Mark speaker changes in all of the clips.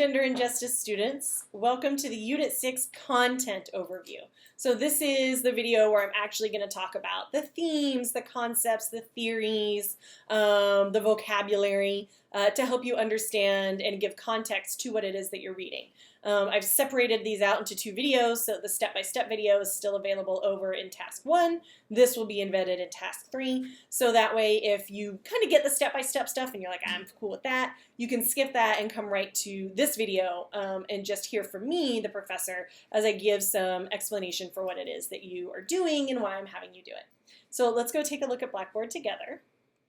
Speaker 1: Gender and Justice students. Welcome to the Unit 6 content overview. So this is the video where I'm actually going to talk about the themes, the concepts, the theories, the vocabulary to help you understand and give context to what it is that you're reading. I've separated these out into two videos, so the step-by-step video is still available over in Task 1. This will be embedded in Task 3, so that way if you kind of get the step-by-step stuff and you're like, I'm cool with that, you can skip that and come right to this video and just hear from me, the professor, as I give some explanation for what it is that you are doing and why I'm having you do it. So let's go take a look at Blackboard together.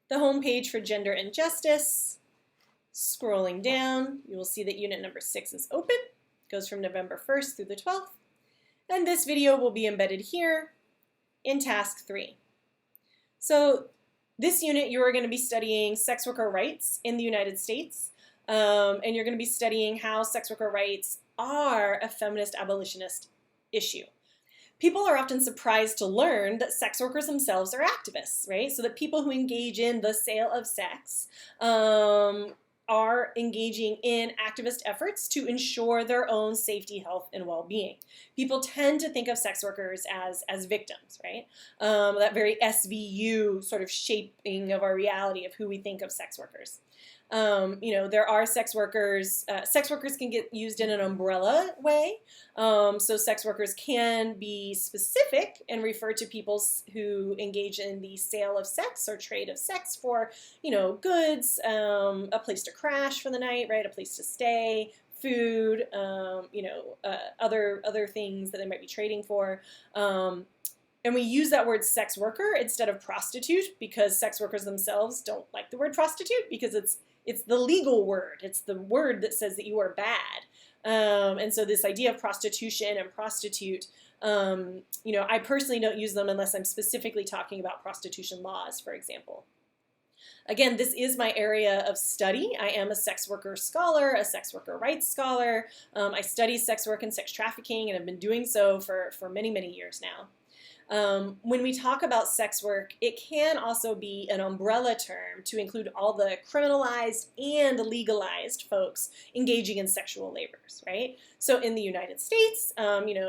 Speaker 1: The home page for Gender and Justice. Scrolling down, you will see that unit number 6 is open. Goes from November 1st through the 12th. And this video will be embedded here in Task 3. So this unit, you are going to be studying sex worker rights in the United States. And you're going to be studying how sex worker rights are a feminist abolitionist issue. People are often surprised to learn that sex workers themselves are activists, right? So that people who engage in the sale of sex are engaging in activist efforts to ensure their own safety, health, and well-being. People tend to think of sex workers as victims, right? That very SVU sort of shaping of our reality of who we think of sex workers. There are sex workers. Sex workers can get used in an umbrella way. So sex workers can be specific and refer to people who engage in the sale of sex or trade of sex for, goods, a place to crash for the night, right? A place to stay, food, other things that they might be trading for. And we use that word sex worker instead of prostitute because sex workers themselves don't like the word prostitute because it's the legal word. It's the word that says that you are bad. And so this idea of prostitution and prostitute, I personally don't use them unless I'm specifically talking about prostitution laws, for example. Again, this is my area of study. I am a sex worker scholar, a sex worker rights scholar. I study sex work and sex trafficking and have been doing so for many, many years now. When we talk about sex work, it can also be an umbrella term to include all the criminalized and legalized folks engaging in sexual labors, right? So in the United States,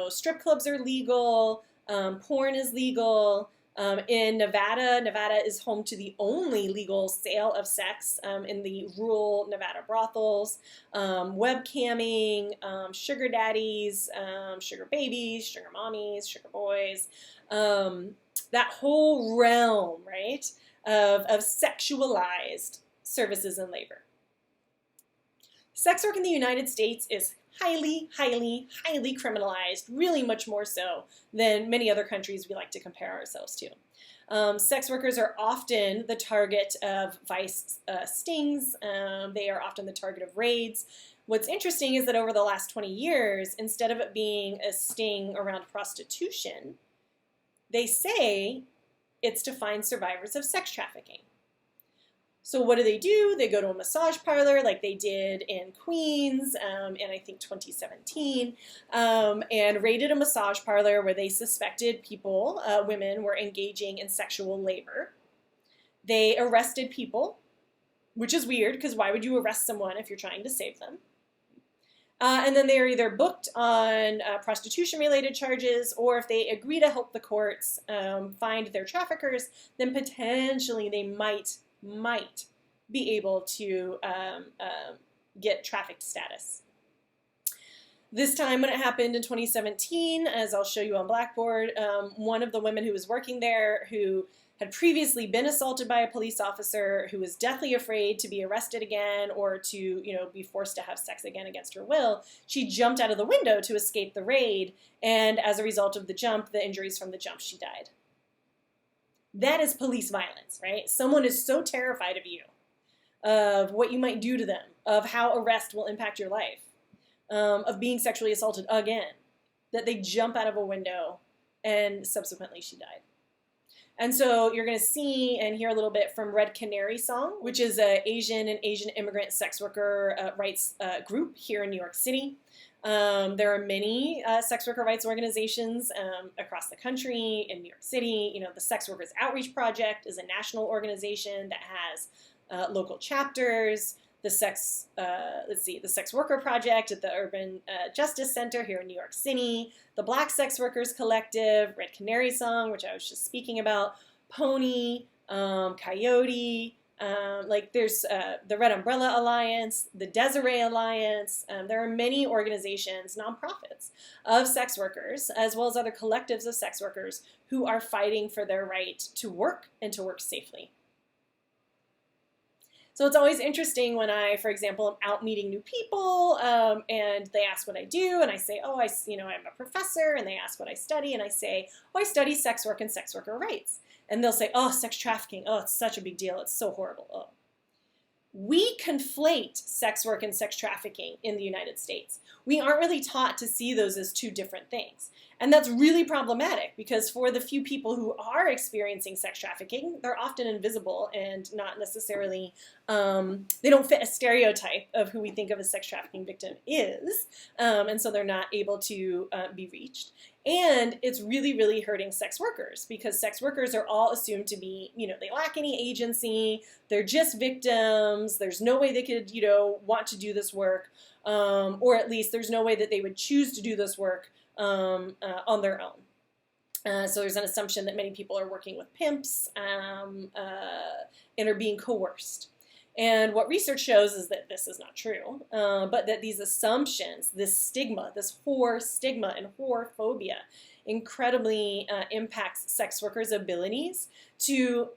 Speaker 1: strip clubs are legal, porn is legal. In Nevada is home to the only legal sale of sex in the rural Nevada brothels, webcamming, sugar daddies, sugar babies, sugar mommies, sugar boys, that whole realm, right, of sexualized services and labor. Sex work in the United States is highly, highly, highly criminalized, really much more so than many other countries we like to compare ourselves to. Sex workers are often the target of vice stings. They are often the target of raids. What's interesting is that over the last 20 years, instead of it being a sting around prostitution, they say it's to find survivors of sex trafficking. So what do? They go to a massage parlor like they did in Queens in I think 2017 and raided a massage parlor where they suspected people, women, were engaging in sexual labor. They arrested people, which is weird because why would you arrest someone if you're trying to save them? And then they are either booked on prostitution-related charges, or if they agree to help the courts find their traffickers, then potentially they might be able to get trafficked status. This time when it happened in 2017, as I'll show you on Blackboard, one of the women who was working there who had previously been assaulted by a police officer who was deathly afraid to be arrested again or to, be forced to have sex again against her will, she jumped out of the window to escape the raid, and as a result of the jump, the injuries from the jump, she died. That is police violence, right? Someone is so terrified of you, of what you might do to them, of how arrest will impact your life, of being sexually assaulted again, that they jump out of a window and subsequently she died. And so you're going to see and hear a little bit from Red Canary Song, which is an Asian and Asian immigrant sex worker rights group here in New York City. There are many sex worker rights organizations across the country. In New York City, the Sex Workers Outreach Project is a national organization that has local chapters. the Sex Worker Project at the Urban Justice Center here in New York City, the Black Sex Workers Collective, Red Canary Song, which I was just speaking about, Pony, Coyote, there's the Red Umbrella Alliance, the Desiree Alliance. There are many organizations, nonprofits, of sex workers, as well as other collectives of sex workers who are fighting for their right to work and to work safely. So it's always interesting when I, for example, am out meeting new people, and they ask what I do, and I say, oh, I'm a professor, and they ask what I study, and I say, oh, I study sex work and sex worker rights. And they'll say, oh, sex trafficking, oh, it's such a big deal, it's so horrible, oh. We conflate sex work and sex trafficking in the United States. We aren't really taught to see those as two different things. And that's really problematic because for the few people who are experiencing sex trafficking, they're often invisible and not necessarily, they don't fit a stereotype of who we think of a sex trafficking victim is. And so they're not able to be reached. And it's really, really hurting sex workers because sex workers are all assumed to be, they lack any agency. They're just victims. There's no way they could, want to do this work. Or at least there's no way that they would choose to do this work on their own. So there's an assumption that many people are working with pimps and are being coerced. And what research shows is that this is not true, but that these assumptions, this stigma, this whore stigma and whore phobia incredibly impacts sex workers' abilities to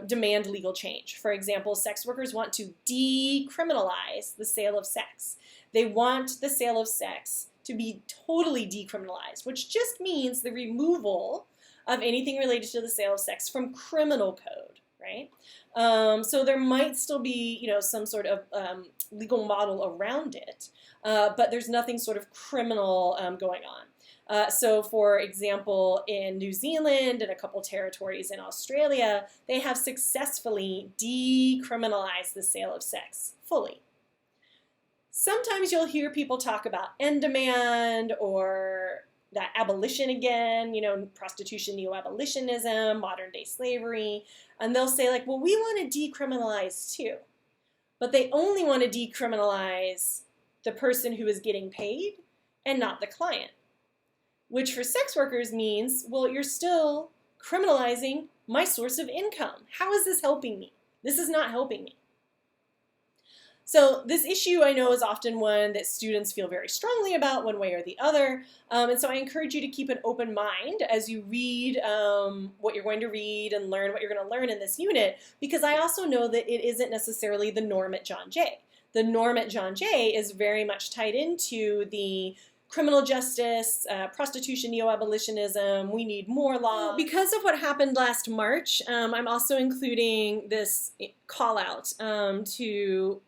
Speaker 1: demand legal change. For example, sex workers want to decriminalize the sale of sex. They want the sale of sex to be totally decriminalized, which just means the removal of anything related to the sale of sex from criminal code, right? So there might still be, some sort of legal model around it, but there's nothing sort of criminal going on. So for example, in New Zealand and a couple territories in Australia, they have successfully decriminalized the sale of sex fully. Sometimes you'll hear people talk about end demand or that abolition again, prostitution, neo-abolitionism, modern day slavery, and they'll say like, well, we want to decriminalize too, but they only want to decriminalize the person who is getting paid and not the client, which for sex workers means, well, you're still criminalizing my source of income. How is this helping me? This is not helping me. So this issue I know is often one that students feel very strongly about one way or the other. And so I encourage you to keep an open mind as you read what you're going to read and learn what you're going to learn in this unit, because I also know that it isn't necessarily the norm at John Jay. The norm at John Jay is very much tied into the criminal justice, prostitution, neo-abolitionism, we need more law. Because of what happened last March, I'm also including this call out to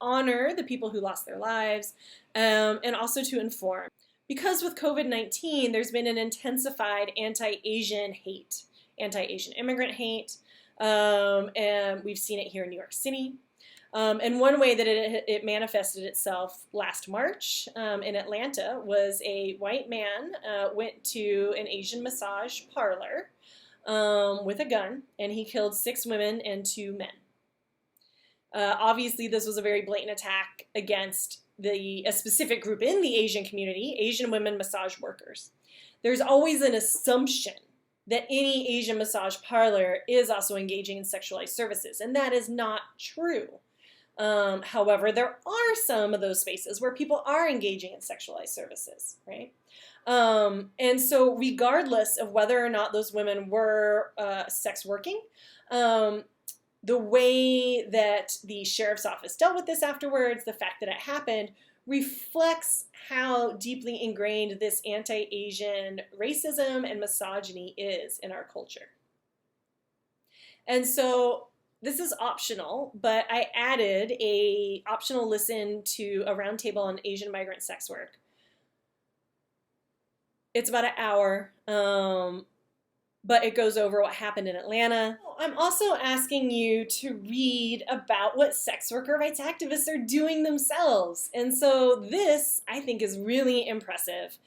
Speaker 1: honor the people who lost their lives, and also to inform. Because with COVID-19, there's been an intensified anti-Asian hate, anti-Asian immigrant hate, and we've seen it here in New York City. And one way that it manifested itself last March in Atlanta was a white man went to an Asian massage parlor with a gun, and he killed 6 women and 2 men. Obviously, this was a very blatant attack against a specific group in the Asian community, Asian women massage workers. There's always an assumption that any Asian massage parlor is also engaging in sexualized services, and that is not true. However, there are some of those spaces where people are engaging in sexualized services, right? And so regardless of whether or not those women were sex working, the way that the sheriff's office dealt with this afterwards, the fact that it happened, reflects how deeply ingrained this anti-Asian racism and misogyny is in our culture. And so this is optional, but I added a optional listen to a roundtable on Asian migrant sex work. It's about an hour, but it goes over what happened in Atlanta. I'm also asking you to read about what sex worker rights activists are doing themselves. And so this, I think, is really impressive.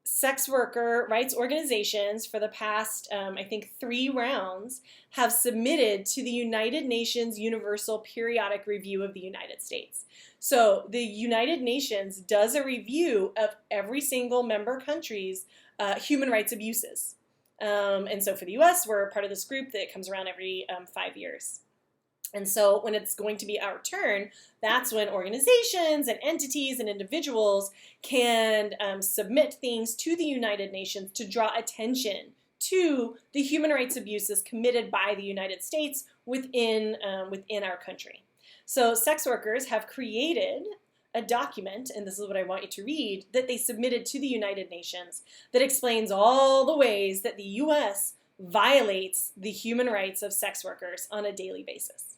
Speaker 1: sex worker rights organizations for the past, I think, 3 rounds have submitted to the United Nations Universal Periodic Review of the United States. So the United Nations does a review of every single member country's human rights abuses. And so for the US, we're part of this group that comes around every 5 years. And so when it's going to be our turn, that's when organizations and entities and individuals can submit things to the United Nations to draw attention to the human rights abuses committed by the United States within our country. So sex workers have created a document, and this is what I want you to read, that they submitted to the United Nations that explains all the ways that the U.S. violates the human rights of sex workers on a daily basis.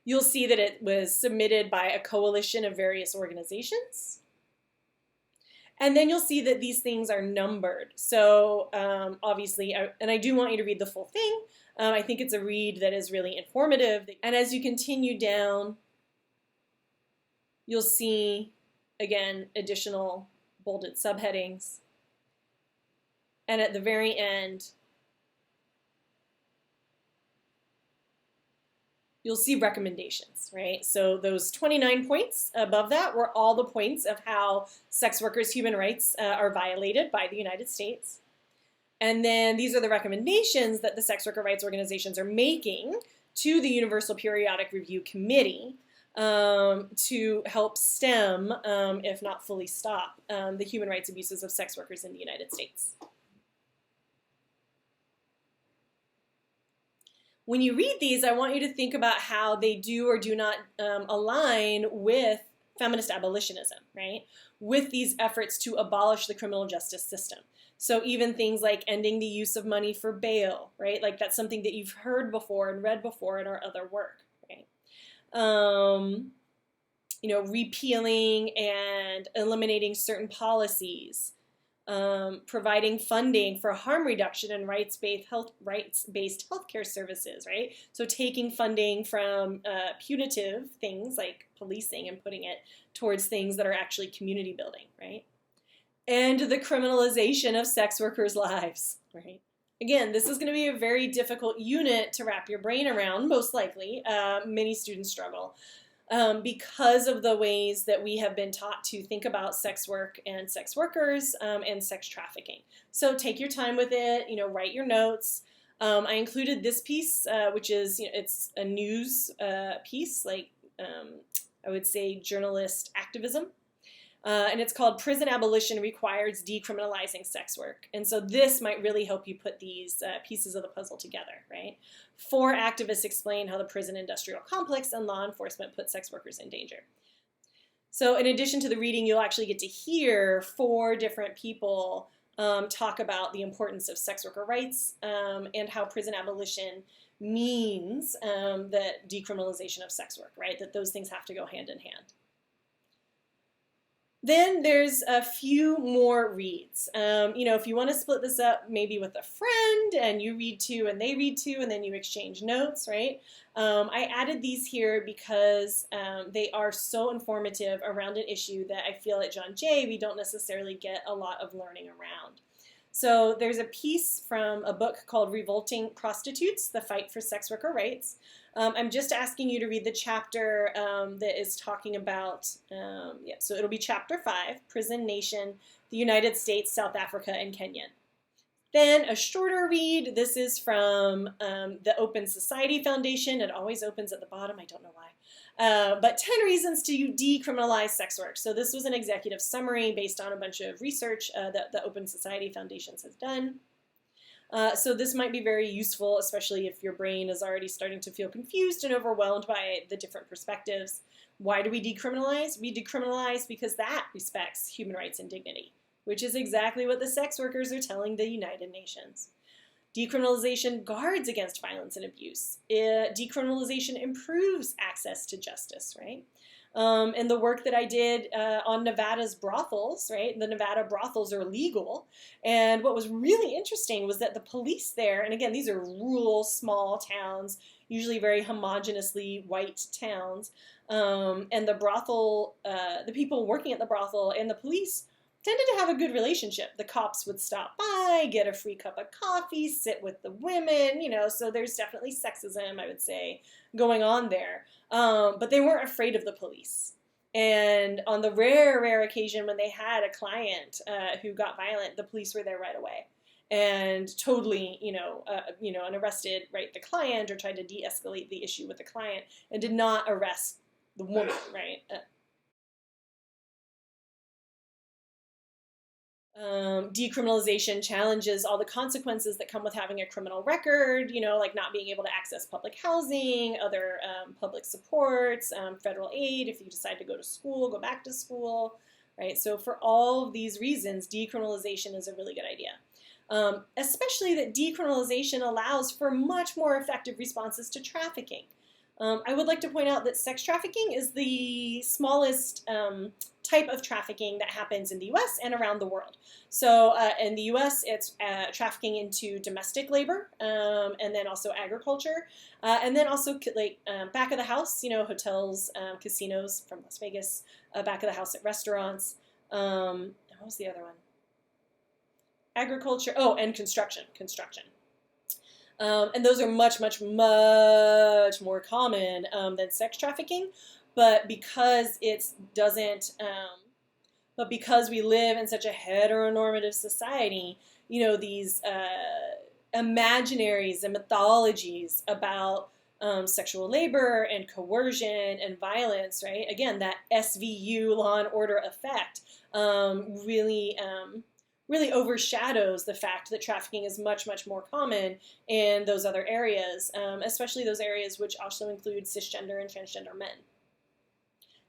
Speaker 1: You'll see that it was submitted by a coalition of various organizations. And then you'll see that these things are numbered. So obviously, and I do want you to read the full thing. I think it's a read that is really informative. And as you continue down, you'll see, again, additional bolded subheadings. And at the very end, you'll see recommendations, right? So those 29 points above that were all the points of how sex workers' human rights are violated by the United States. And then these are the recommendations that the sex worker rights organizations are making to the Universal Periodic Review Committee to help stem, if not fully stop, the human rights abuses of sex workers in the United States. When you read these, I want you to think about how they do or do not align with feminist abolitionism, right? With these efforts to abolish the criminal justice system. So even things like ending the use of money for bail, right? Like that's something that you've heard before and read before in our other work, right? Repealing and eliminating certain policies, providing funding for harm reduction and rights-based healthcare services, right? So taking funding from punitive things like policing and putting it towards things that are actually community building, right? And the criminalization of sex workers' lives, right? Again, this is going to be a very difficult unit to wrap your brain around, most likely. Many students struggle. Because of the ways that we have been taught to think about sex work and sex workers and sex trafficking. So take your time with it, write your notes. I included this piece, which is, it's a news piece, like I would say journalist activism. And it's called Prison Abolition Requires Decriminalizing Sex Work. And so this might really help you put these pieces of the puzzle together, right? 4 activists explain how the prison industrial complex and law enforcement put sex workers in danger. So in addition to the reading, you'll actually get to hear 4 different people talk about the importance of sex worker rights and how prison abolition means the decriminalization of sex work, right? That those things have to go hand in hand. Then there's a few more reads. If you want to split this up maybe with a friend and you read 2 and they read 2 and then you exchange notes, right? I added these here because they are so informative around an issue that I feel at John Jay we don't necessarily get a lot of learning around. So there's a piece from a book called Revolting Prostitutes, The Fight for Sex Worker Rights. I'm just asking you to read the chapter that is talking about, so it'll be chapter 5, Prison Nation, the United States, South Africa, and Kenya. Then a shorter read, this is from the Open Society Foundation. It always opens at the bottom, I don't know why. But 10 Reasons to Decriminalize Sex Work. So this was an executive summary based on a bunch of research that the Open Society Foundations has done. So this might be very useful, especially if your brain is already starting to feel confused and overwhelmed by the different perspectives. Why do we decriminalize? We decriminalize because that respects human rights and dignity, which is exactly what the sex workers are telling the United Nations. Decriminalization guards against violence and abuse. Decriminalization improves access to justice, right? and the work that I did on Nevada's brothels, right? The Nevada brothels are legal. And what was really interesting was that the police there, and again, these are rural, small towns, usually very homogeneously white towns, and the brothel, the people working at the brothel and the police tended to have a good relationship. The cops would stop by, get a free cup of coffee, sit with the women, so there's definitely sexism, I would say, going on there. But they weren't afraid of the police. And on the rare occasion when they had a client who got violent, the police were there right away and totally, and arrested, right, the client or tried to de-escalate the issue with the client and did not arrest the woman, right? Decriminalization challenges all the consequences that come with having a criminal record, like not being able to access public housing, other public supports, federal aid if you decide to go to school, go back to school, right? So for all of these reasons, decriminalization is a really good idea. Especially that decriminalization allows for much more effective responses to trafficking. I would like to point out that sex trafficking is the smallest type of trafficking that happens in the U.S. and around the world. So in the U.S., it's trafficking into domestic labor and then also agriculture. And then also back of the house, hotels, casinos from Las Vegas, back of the house at restaurants. What was the other one? Agriculture. Oh, and construction. And those are much more common than sex trafficking. But because because we live in such a heteronormative society, these imaginaries and mythologies about sexual labor and coercion and violence, right? Again, that SVU, law and order effect, really overshadows the fact that trafficking is much more common in those other areas, especially those areas which also include cisgender and transgender men.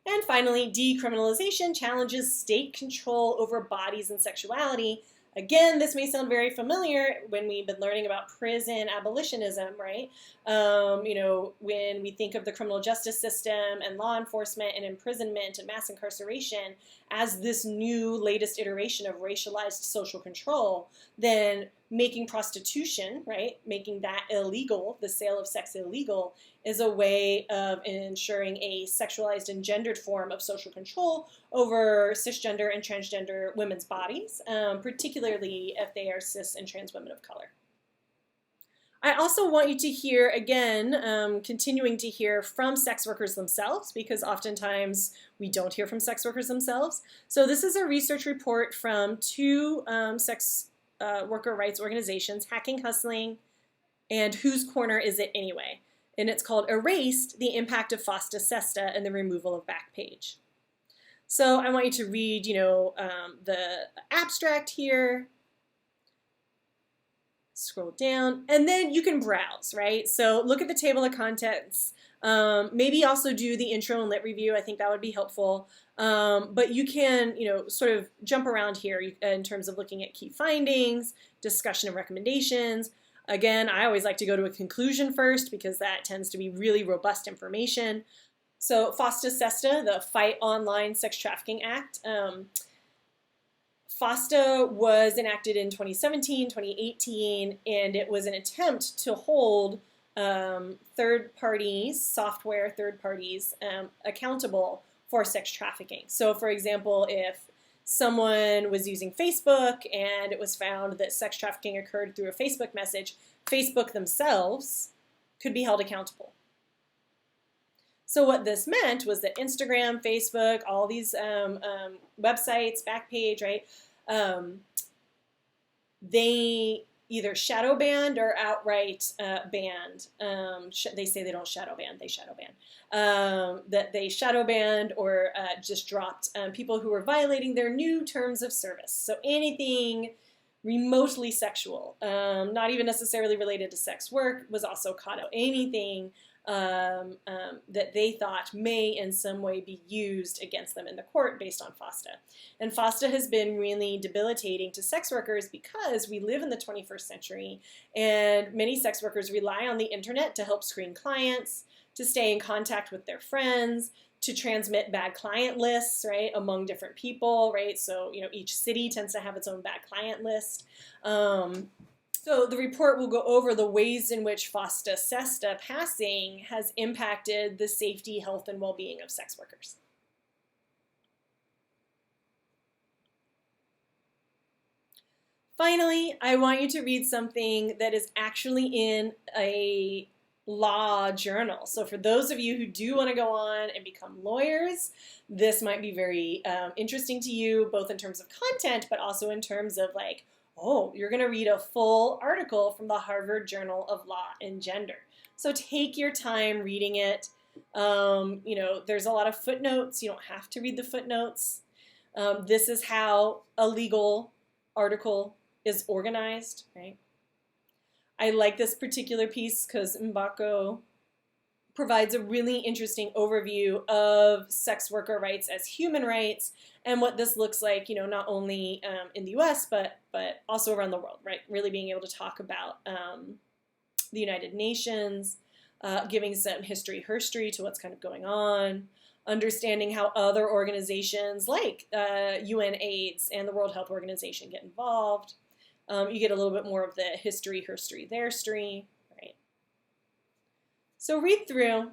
Speaker 1: And finally, decriminalization challenges state control over bodies and sexuality. Again, this may sound very familiar when we've been learning about prison abolitionism, right? When we think of the criminal justice system and law enforcement and imprisonment and mass incarceration as this new latest iteration of racialized social control, then making prostitution, right, making that illegal, the sale of sex illegal, is a way of ensuring a sexualized and gendered form of social control over cisgender and transgender women's bodies, particularly if they are cis and trans women of color. I also want you to hear, again, continuing to hear from sex workers themselves, because oftentimes we don't hear from sex workers themselves. So this is a research report from two sex worker rights organizations, Hacking Hustling and Whose Corner Is It Anyway? And it's called Erased, the Impact of FOSTA Sesta and the Removal of Backpage. So I want you to read, the abstract here. Scroll down, and then you can browse, right? So look at the table of contents. Maybe also do the intro and lit review. I think that would be helpful. But you can, sort of jump around here in terms of looking at key findings, discussion and recommendations. Again, I always like to go to a conclusion first because that tends to be really robust information. So FOSTA SESTA, the Fight Online Sex Trafficking Act. FOSTA was enacted in 2017, 2018, and it was an attempt to hold third parties accountable for sex trafficking. So for example, if someone was using Facebook and it was found that sex trafficking occurred through a Facebook message, Facebook themselves could be held accountable. So what this meant was that Instagram, Facebook, all these websites, Backpage, right, they either shadow banned or outright banned. They say they don't shadow ban, they shadow ban. That they shadow banned or just dropped people who were violating their new terms of service. So anything remotely sexual, not even necessarily related to sex work, was also caught out. Anything that they thought may in some way be used against them in the court based on FOSTA. And FOSTA has been really debilitating to sex workers because we live in the 21st century and many sex workers rely on the internet to help screen clients, to stay in contact with their friends, to transmit bad client lists, right, among different people, right? So, each city tends to have its own bad client list. So the report will go over the ways in which FOSTA SESTA passing has impacted the safety, health, and well-being of sex workers. Finally, I want you to read something that is actually in a law journal. So for those of you who do want to go on and become lawyers, this might be very interesting to you, both in terms of content, but also in terms of like, oh, you're going to read a full article from the Harvard Journal of Law and Gender. So take your time reading it. There's a lot of footnotes. You don't have to read the footnotes. This is how a legal article is organized, right? I like this particular piece because Mbako provides a really interesting overview of sex worker rights as human rights and what this looks like, not only in the US, but also around the world, right? Really being able to talk about the United Nations, giving some history to what's kind of going on, understanding how other organizations like UN AIDS and the World Health Organization get involved. You get a little bit more of the history, their story, right? So read through.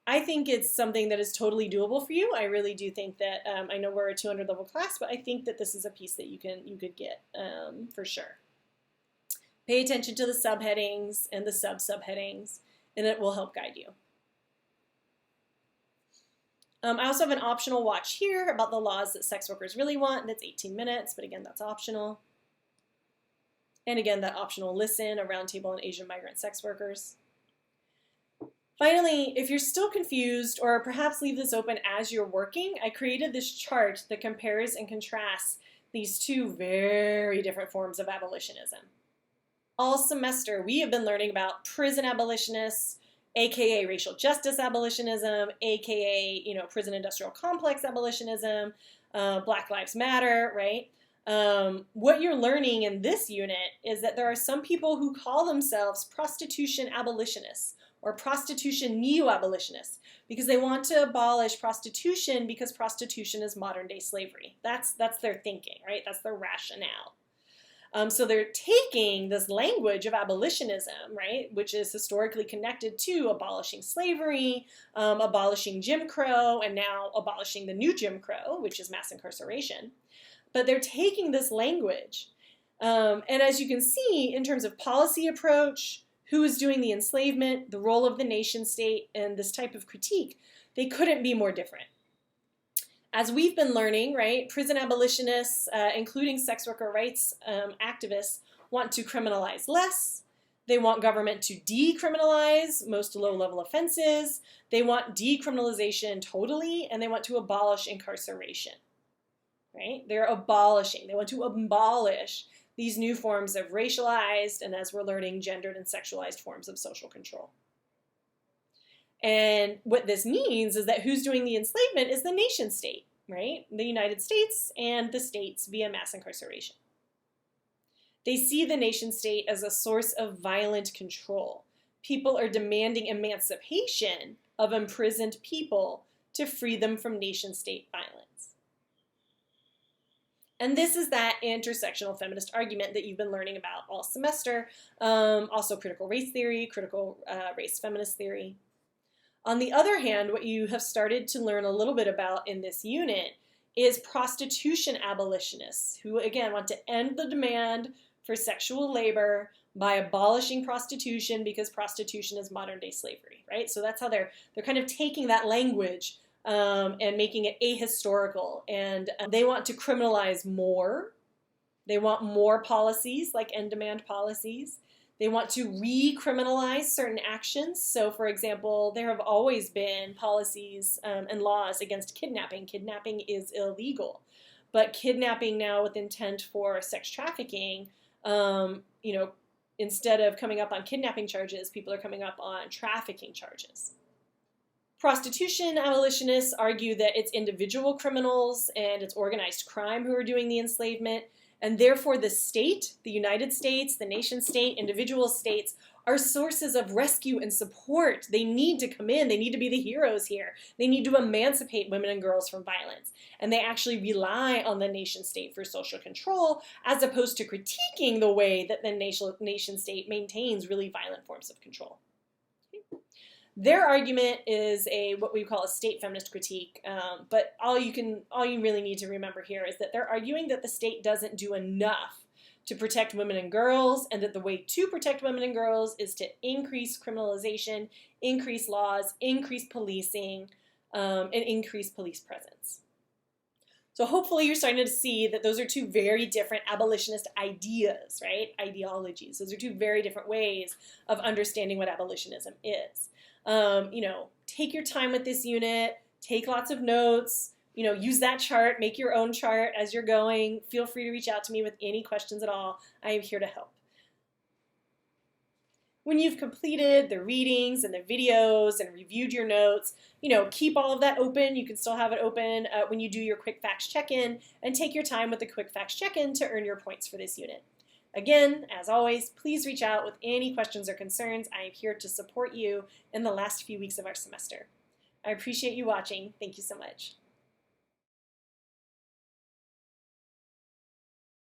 Speaker 1: I think it's something that is totally doable for you. I really do think that, I know we're a 200 level class, but I think that this is a piece that you could get for sure. Pay attention to the subheadings and the sub-subheadings, and it will help guide you. I also have an optional watch here about the laws that sex workers really want. That's 18 minutes, but again, that's optional. And again, that optional listen, a roundtable on Asian migrant sex workers. Finally, if you're still confused, or perhaps leave this open as you're working, I created this chart that compares and contrasts these two very different forms of abolitionism. All semester, we have been learning about prison abolitionists, aka racial justice abolitionism, aka prison industrial complex abolitionism, Black Lives Matter, right? What you're learning in this unit is that there are some people who call themselves prostitution abolitionists or prostitution neo-abolitionists because they want to abolish prostitution because prostitution is modern-day slavery. That's their thinking, right? That's their rationale. So they're taking this language of abolitionism, right, which is historically connected to abolishing slavery, abolishing Jim Crow, and now abolishing the new Jim Crow, which is mass incarceration. But they're taking this language, and as you can see, in terms of policy approach, who is doing the enslavement, the role of the nation state, and this type of critique, they couldn't be more different. As we've been learning, right, prison abolitionists, including sex worker rights activists, want to criminalize less. They want government to decriminalize most low-level offenses. They want decriminalization totally, and they want to abolish incarceration. Right? They're abolishing. They want to abolish these new forms of racialized and, as we're learning, gendered and sexualized forms of social control. And what this means is that who's doing the enslavement is the nation state, right? The United States and the states via mass incarceration. They see the nation state as a source of violent control. People are demanding emancipation of imprisoned people to free them from nation state violence. And this is that intersectional feminist argument that you've been learning about all semester, also critical race theory, critical race feminist theory. On the other hand, what you have started to learn a little bit about in this unit is prostitution abolitionists, who again want to end the demand for sexual labor by abolishing prostitution because prostitution is modern day slavery, right? So that's how they're kind of taking that language and making it ahistorical, and they want to criminalize more. They want more policies like end demand policies. They want to recriminalize certain actions. So, for example, there have always been policies and laws against kidnapping. Kidnapping is illegal, but kidnapping now with intent for sex trafficking, instead of coming up on kidnapping charges, people are coming up on trafficking charges. Prostitution abolitionists argue that it's individual criminals and it's organized crime who are doing the enslavement, And therefore the state, the United States, the nation state, individual states, are sources of rescue and support. They need to come in. They need to be the heroes here. They need to emancipate women and girls from violence. And they actually rely on the nation state for social control, as opposed to critiquing the way that the nation state maintains really violent forms of control. Their argument is what we call a state feminist critique, but all you really need to remember here is that they're arguing that the state doesn't do enough to protect women and girls, and that the way to protect women and girls is to increase criminalization, increase laws, increase policing, and increase police presence. So hopefully you're starting to see that those are two very different abolitionist ideas, right? Ideologies. Those are two very different ways of understanding what abolitionism is. Take your time with this unit, take lots of notes, use that chart, make your own chart as you're going. Feel free to reach out to me with any questions at all. I am here to help. When you've completed the readings and the videos and reviewed your notes, keep all of that open. You can still have it open when you do your quick facts check-in, and take your time with the quick facts check-in to earn your points for this unit. Again, as always, please reach out with any questions or concerns. I am here to support you in the last few weeks of our semester. I appreciate you watching. Thank you so much.